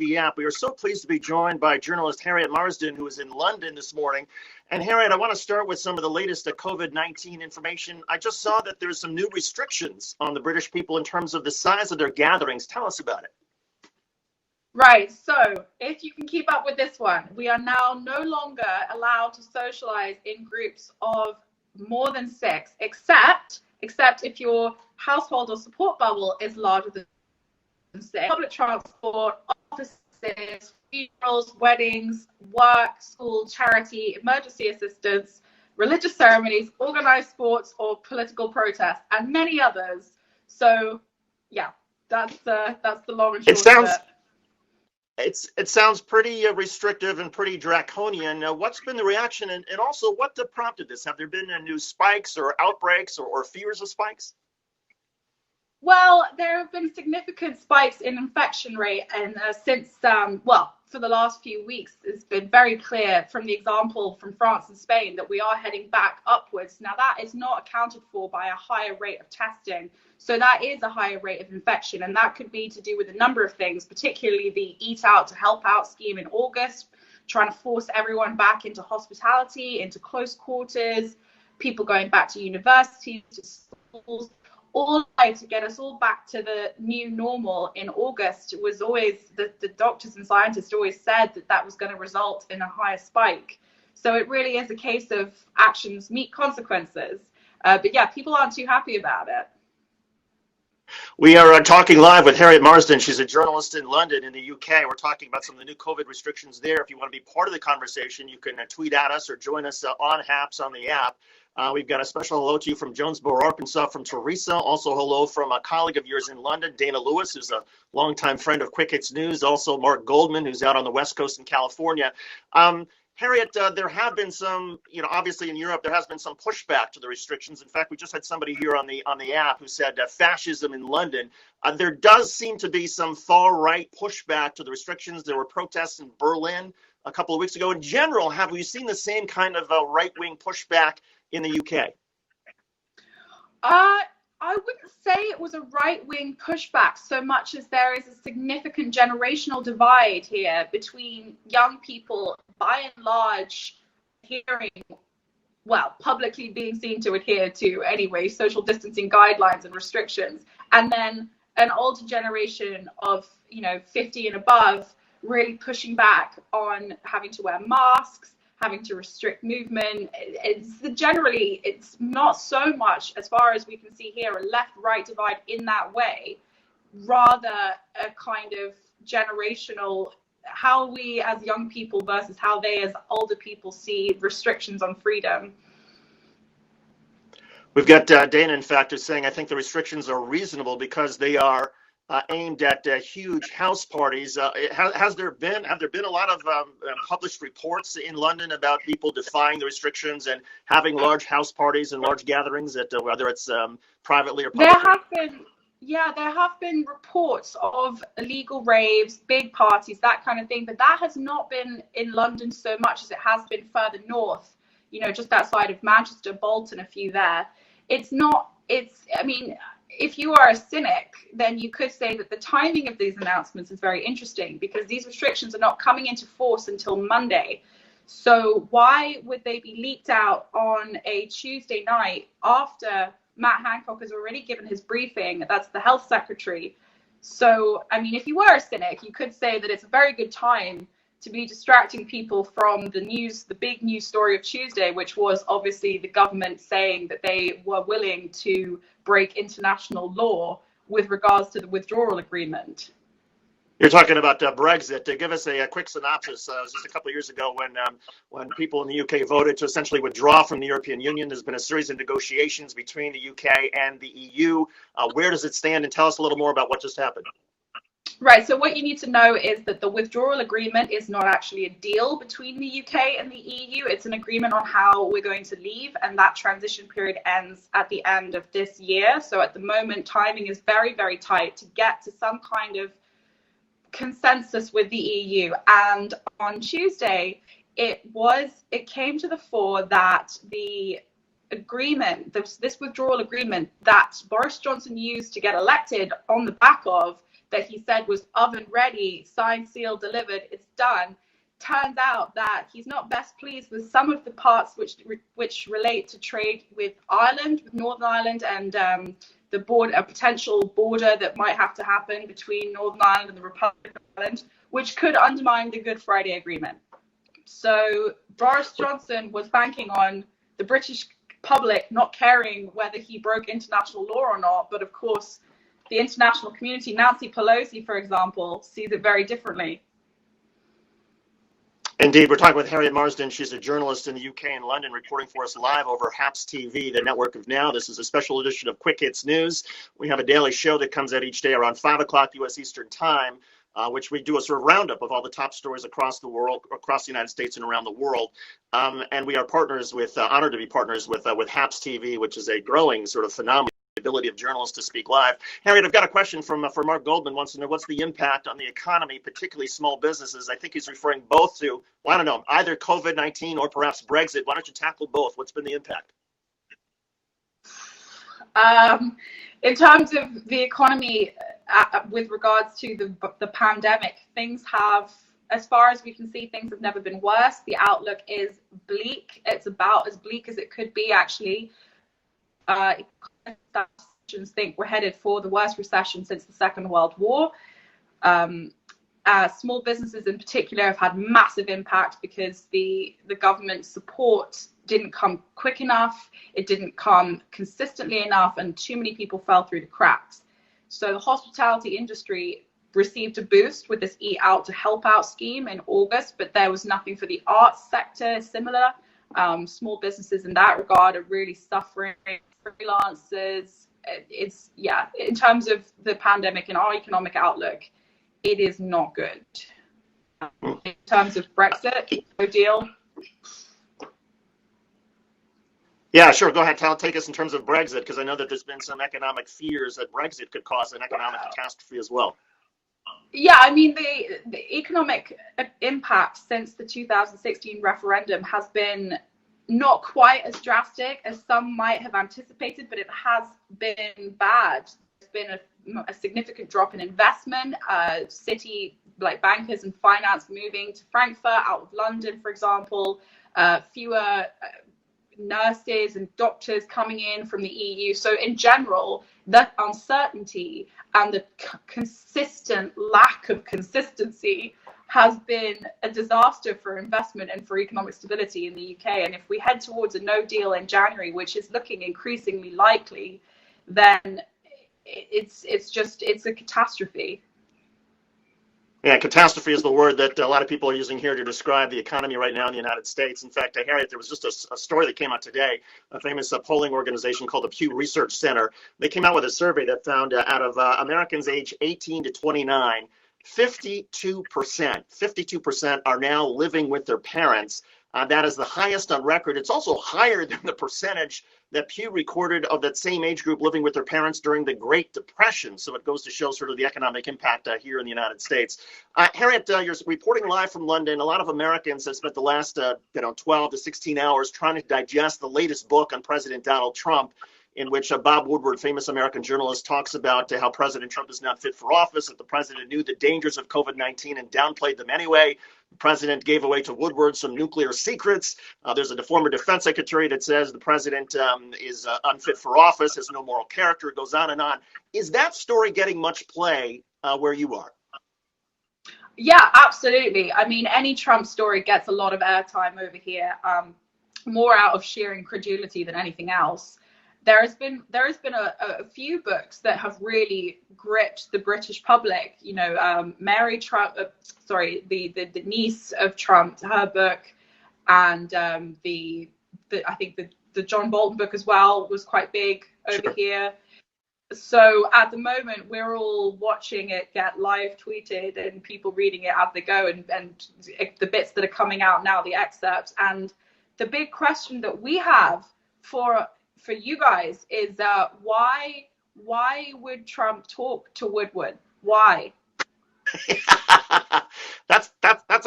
the app. We are so pleased to be joined by journalist Harriet Marsden, who is in London this morning. And Harriet, I want to start with some of the latest COVID-19 information. I just saw that there's some new restrictions on the British people in terms of the size of their gatherings. Tell us about it. Right, so if you can keep up with this one, we are now no longer allowed to socialize in groups of more than 6, except if your household or support bubble is larger than 6. Public transport, offices, funerals, weddings, work, school, charity, emergency assistance, religious ceremonies, organized sports or political protests, and many others. So, yeah, that's the long and short of it. It sounds pretty restrictive and pretty draconian. What's been the reaction, and also what prompted this? Have there been new spikes or outbreaks or fears of spikes? Well, there have been significant spikes in infection rate, and for the last few weeks, it's been very clear from the example from France and Spain that we are heading back upwards. Now, that is not accounted for by a higher rate of testing. So that is a higher rate of infection, and that could be to do with a number of things, particularly the Eat Out to Help Out scheme in August, trying to force everyone back into hospitality, into close quarters, people going back to university, to schools, all to get us all back to the new normal in August. Was always the doctors and scientists always said that was going to result in a higher spike. So it really is a case of actions meet consequences. But yeah, people aren't too happy about it. We are talking live with Harriet Marsden. She's a journalist in London in the UK. We're talking about some of the new COVID restrictions there. If you want to be part of the conversation, you can tweet at us or join us on HAPS on the app. We've got a special hello to you from Jonesboro, Arkansas, from Teresa. Also hello from a colleague of yours in London, Dana Lewis, who's a longtime friend of Quick Hits News. Also Mark Goldman, who's out on the West Coast in California. Harriet, there have been some, obviously in Europe, there has been some pushback to the restrictions. In fact, we just had somebody here on the app who said fascism in London. There does seem to be some far right pushback to the restrictions. There were protests in Berlin a couple of weeks ago. In general, have we seen the same kind of right-wing pushback in the UK? I wouldn't say it was a right-wing pushback so much as there is a significant generational divide here between young people, by and large, publicly being seen to adhere to, anyway, social distancing guidelines and restrictions, and then an older generation of, 50 and above really pushing back on having to wear masks, having to restrict movement. It's not so much, as far as we can see here, a left-right divide in that way, rather a kind of generational, how we as young people versus how they as older people see restrictions on freedom. We've got Dana, in fact, is saying, I think the restrictions are reasonable because they are aimed at huge house parties. Have there been a lot of published reports in London about people defying the restrictions and having large house parties and large gatherings, whether it's privately or publicly? There have been reports of illegal raves, big parties, that kind of thing, but that has not been in London so much as it has been further north, just outside of Manchester, Bolton, a few there. If you are a cynic, then you could say that the timing of these announcements is very interesting because these restrictions are not coming into force until Monday. So why would they be leaked out on a Tuesday night after Matt Hancock has already given his briefing? That's the health secretary. So, if you were a cynic, you could say that it's a very good time to be distracting people from the big news story of Tuesday, which was obviously the government saying that they were willing to break international law with regards to the withdrawal agreement. You're talking about Brexit. Give us a quick synopsis. It was just a couple of years ago when people in the UK voted to essentially withdraw from the European Union. There's been a series of negotiations between the UK and the EU. Where does it stand? And tell us a little more about what just happened. Right, so what you need to know is that the withdrawal agreement is not actually a deal between the UK and the EU. It's an agreement on how we're going to leave, and that transition period ends at the end of this year. So at the moment, timing is very, very tight to get to some kind of consensus with the EU. And on Tuesday, it came to the fore that the agreement, this withdrawal agreement that Boris Johnson used to get elected on the back of, that he said was oven ready, signed, sealed, delivered, it's done, turns out that he's not best pleased with some of the parts which relate to trade with Ireland, with Northern Ireland, and the border, a potential border that might have to happen between Northern Ireland and the Republic of Ireland, which could undermine the Good Friday Agreement. So Boris Johnson was banking on the British public not caring whether he broke international law or not, but of course the international community, Nancy Pelosi, for example, sees it very differently. Indeed, we're talking with Harriet Marsden. She's a journalist in the UK and London, reporting for us live over HAPS TV, the network of Now. This is a special edition of Quick Hits News. We have a daily show that comes out each day around 5 o'clock U.S. Eastern Time, which we do a sort of roundup of all the top stories across the world, across the United States and around the world. And we are partners with, honored to be partners with HAPS TV, which is a growing sort of phenomenon. Ability of journalists to speak live. Harriet, I've got a question for Mark Goldman. Wants to know what's the impact on the economy, particularly small businesses. I think he's referring both to, well, I don't know, either COVID-19 or perhaps Brexit. Why don't you tackle both? What's been the impact? In terms of the economy, with regards to the pandemic, things have, as far as we can see, things have never been worse. The outlook is bleak. It's about as bleak as it could be, actually. Think we're headed for the worst recession since the Second World War. Small businesses in particular have had massive impact because the government support didn't come quick enough, it didn't come consistently enough, and too many people fell through the cracks. So the hospitality industry received a boost with this Eat Out to Help Out scheme in August, but there was nothing for the arts sector similar. Small businesses in that regard are really suffering. Freelancers, it's, yeah, in terms of the pandemic and our economic outlook, it is not good. In terms of Brexit, no deal. Yeah, sure. Go ahead, Tal. Take us in terms of Brexit, because I know that there's been some economic fears that Brexit could cause an economic catastrophe as well. Yeah, I mean, the economic impact since the 2016 referendum has been not quite as drastic as some might have anticipated, but it has been bad. There's been a significant drop in investment, city like bankers and finance moving to Frankfurt out of London, for example, fewer nurses and doctors coming in from the EU. So in general, that uncertainty and the consistent lack of consistency has been a disaster for investment and for economic stability in the UK. And if we head towards a no deal in January, which is looking increasingly likely, then it's a catastrophe. Yeah, catastrophe is the word that a lot of people are using here to describe the economy right now in the United States. In fact, Harriet, there was just a story that came out today, a famous polling organization called the Pew Research Center. They came out with a survey that found out of Americans age 18 to 29, 52% are now living with their parents. That is the highest on record. It's also higher than the percentage that Pew recorded of that same age group living with their parents during the Great Depression. So it goes to show sort of the economic impact here in the United States. Harriet, you're reporting live from London. A lot of Americans have spent the last 12 to 16 hours trying to digest the latest book on President Donald Trump, in which Bob Woodward, famous American journalist, talks about how President Trump is not fit for office, that the president knew the dangers of COVID-19 and downplayed them anyway. The president gave away to Woodward some nuclear secrets. There's a former defense secretary that says the president is unfit for office, has no moral character. It goes on and on. Is that story getting much play where you are? Yeah, absolutely. I mean, any Trump story gets a lot of airtime over here, more out of sheer incredulity than anything else. There has been a few books that have really gripped the British public. You know, Mary Trump, the niece of Trump, her book, and I think the John Bolton book as well was quite big over here. So at the moment, we're all watching it get live tweeted and people reading it as they go, and the bits that are coming out now, the excerpts. And the big question that we have for you guys is why would Trump talk to Woodward? Why? That's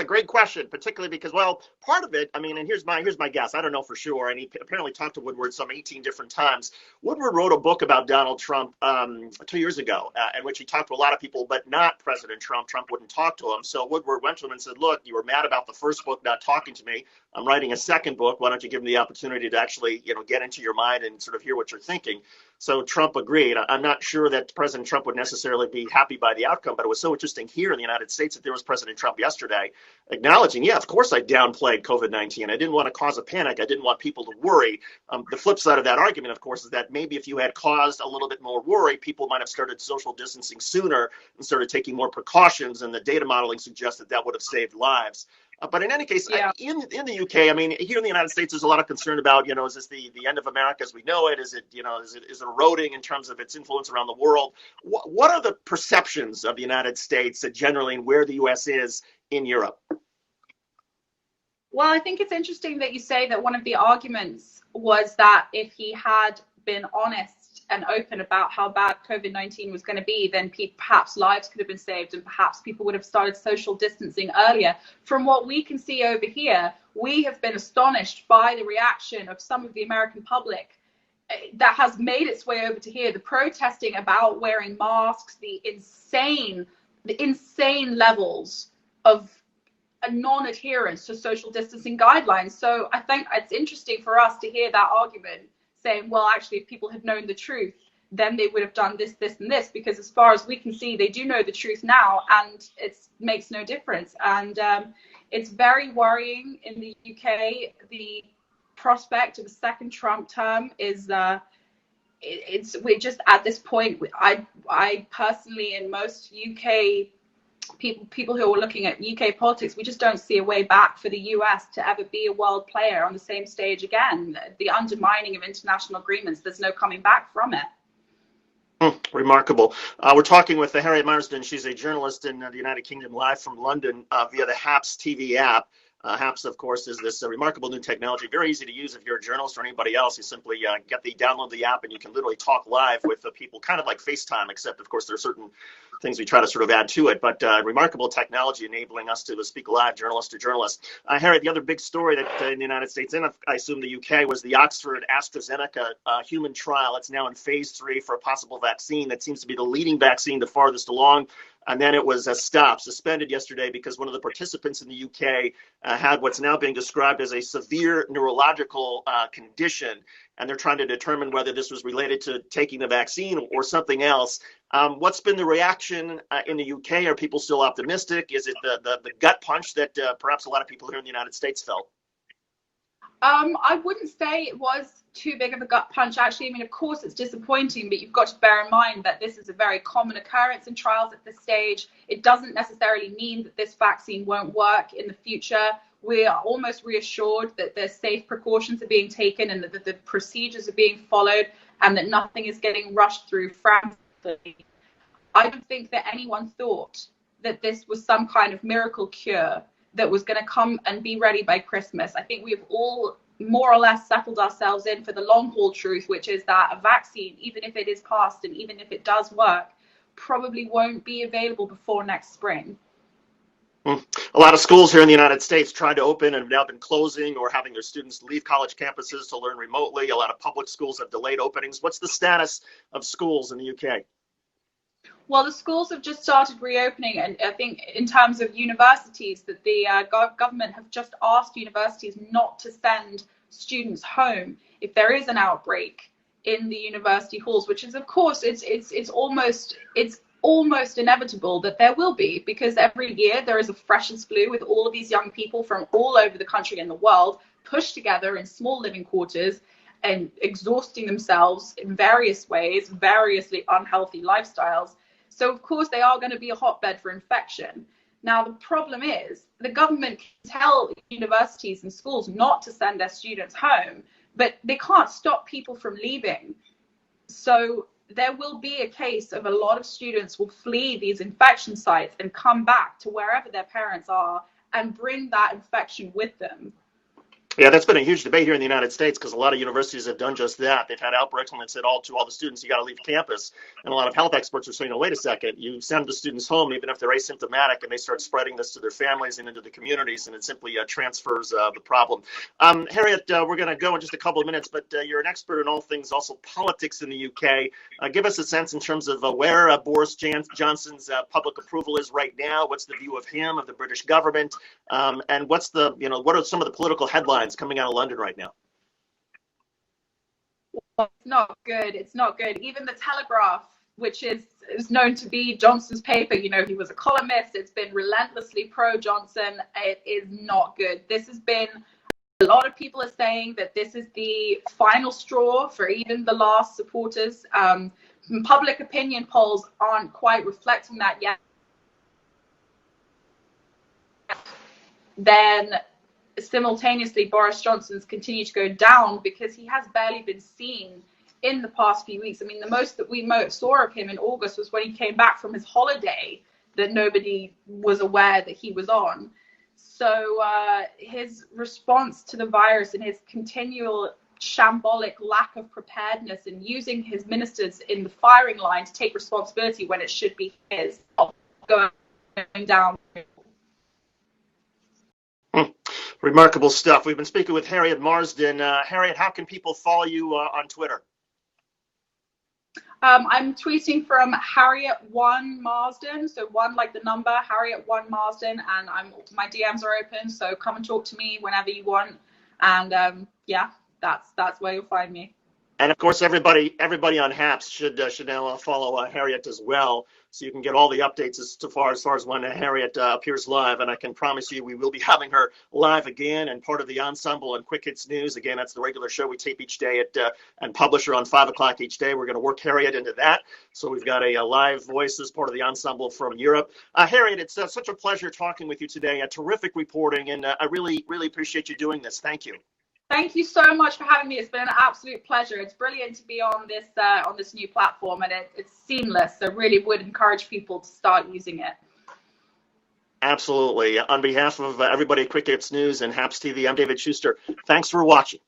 a great question, particularly because, well, part of it, I mean, and here's my guess. I don't know for sure. And he apparently talked to Woodward some 18 different times. Woodward wrote a book about Donald Trump 2 years ago, in which he talked to a lot of people, but not President Trump. Trump wouldn't talk to him. So Woodward went to him and said, "Look, you were mad about the first book not talking to me. I'm writing a second book. Why don't you give me the opportunity to actually, get into your mind and sort of hear what you're thinking?" So Trump agreed. I'm not sure that President Trump would necessarily be happy by the outcome, but it was so interesting here in the United States that there was President Trump yesterday acknowledging, yeah, of course I downplayed COVID-19. I didn't want to cause a panic. I didn't want people to worry. The flip side of that argument, of course, is that maybe if you had caused a little bit more worry, people might have started social distancing sooner and started taking more precautions, and the data modeling suggests that that would have saved lives. But in any case, Yeah. in the UK, I mean, here in the United States, there's a lot of concern about, is this the end of America as we know it? Is it, is it eroding in terms of its influence around the world? What are the perceptions of the United States generally, and where the US is in Europe? Well, I think it's interesting that you say that one of the arguments was that if he had been honest and open about how bad COVID-19 was going to be, then perhaps lives could have been saved and perhaps people would have started social distancing earlier. From what we can see over here, we have been astonished by the reaction of some of the American public that has made its way over to here. The protesting about wearing masks, the insane levels of a non-adherence to social distancing guidelines. So I think it's interesting for us to hear that argument saying, well, actually, if people had known the truth, then they would have done this, this, and this, because as far as we can see, they do know the truth now, and it makes no difference. And it's very worrying in the UK. The prospect of a second Trump term is we're just at this point. I personally, and most UK people who are looking at UK politics, we just don't see a way back for the US to ever be a world player on the same stage again. The undermining of international agreements, there's no coming back from it. Remarkable. We're talking with Harriet Marsden. She's a journalist in the United Kingdom, live from London via the HAPS TV app. HAPS, of course, is this remarkable new technology, very easy to use if you're a journalist or anybody else. You simply download the app, and you can literally talk live with people, kind of like FaceTime, except, of course, there are certain things we try to sort of add to it. But remarkable technology enabling us to speak live, journalist to journalist. Harriet, the other big story that in the United States, and I assume the UK, was the Oxford AstraZeneca human trial. It's now in phase 3 for a possible vaccine that seems to be the leading vaccine, the farthest along. And then it was suspended yesterday because one of the participants in the UK had what's now being described as a severe neurological condition. And they're trying to determine whether this was related to taking the vaccine or something else. What's been the reaction in the UK? Are people still optimistic? Is it the gut punch that perhaps a lot of people here in the United States felt? I wouldn't say it was too big of a gut punch, actually. I mean, of course, it's disappointing, but you've got to bear in mind that this is a very common occurrence in trials at this stage. It doesn't necessarily mean that this vaccine won't work in the future. We are almost reassured that there's safe precautions are being taken and that the procedures are being followed and that nothing is getting rushed through frantically. I don't think that anyone thought that this was some kind of miracle cure that was going to come and be ready by Christmas. I think we've all more or less settled ourselves in for the long haul truth, which is that a vaccine, even if it is passed and even if it does work, probably won't be available before next spring. A lot of schools here in the United States tried to open and have now been closing or having their students leave college campuses to learn remotely. A lot of public schools have delayed openings. What's the status of schools in the UK? Well, the schools have just started reopening, and I think in terms of universities, that the government have just asked universities not to send students home if there is an outbreak in the university halls, which is, of course, it's almost inevitable that there will be, because every year there is a freshers' flu with all of these young people from all over the country and the world pushed together in small living quarters and exhausting themselves in various ways, variously unhealthy lifestyles. So, of course, they are going to be a hotbed for infection. Now, the problem is the government can tell universities and schools not to send their students home, but they can't stop people from leaving. So there will be a case of a lot of students will flee these infection sites and come back to wherever their parents are and bring that infection with them. Yeah, that's been a huge debate here in the United States because a lot of universities have done just that. They've had outbreaks and they've said to all the students, you got to leave campus. And a lot of health experts are saying, no, wait a second, you send the students home even if they're asymptomatic and they start spreading this to their families and into the communities, and it simply transfers the problem. Harriet, we're going to go in just a couple of minutes, but you're an expert in all things also politics in the UK. Give us a sense in terms of where Boris Johnson's public approval is right now. What's the view of him, of the British government? And what are some of the political headlines coming out of London right now? Well, it's not good. It's not good. Even the Telegraph, which is known to be Johnson's paper, he was a columnist. It's been relentlessly pro-Johnson. It is not good. This has been, a lot of people are saying that this is the final straw for even the last supporters. Public opinion polls aren't quite reflecting that yet. Then simultaneously Boris Johnson's continued to go down because he has barely been seen in the past few weeks. I mean, the most that we saw of him in August was when he came back from his holiday that nobody was aware that he was on. So his response to the virus and his continual shambolic lack of preparedness and using his ministers in the firing line to take responsibility when it should be his, going down. Remarkable stuff. We've been speaking with Harriet Marsden. Harriet, how can people follow you on Twitter? I'm tweeting from Harriet1 Marsden, so one like the number, Harriet1 Marsden, and my DMs are open, so come and talk to me whenever you want. And yeah, that's where you'll find me. And of course, everybody on HAPS should now follow Harriet as well, so you can get all the updates as far as when Harriet appears live. And I can promise you, we will be having her live again and part of the ensemble and Quick Hits News. Again, that's the regular show we tape each day and publish her on 5 o'clock each day. We're going to work Harriet into that, so we've got a live voice as part of the ensemble from Europe. Harriet, it's such a pleasure talking with you today. Terrific reporting, and I really appreciate you doing this. Thank you. Thank you so much for having me. It's been an absolute pleasure. It's brilliant to be on this new platform, and it's seamless. So really would encourage people to start using it. Absolutely. On behalf of everybody at Quick Hits News and HAPS TV, I'm David Schuster. Thanks for watching.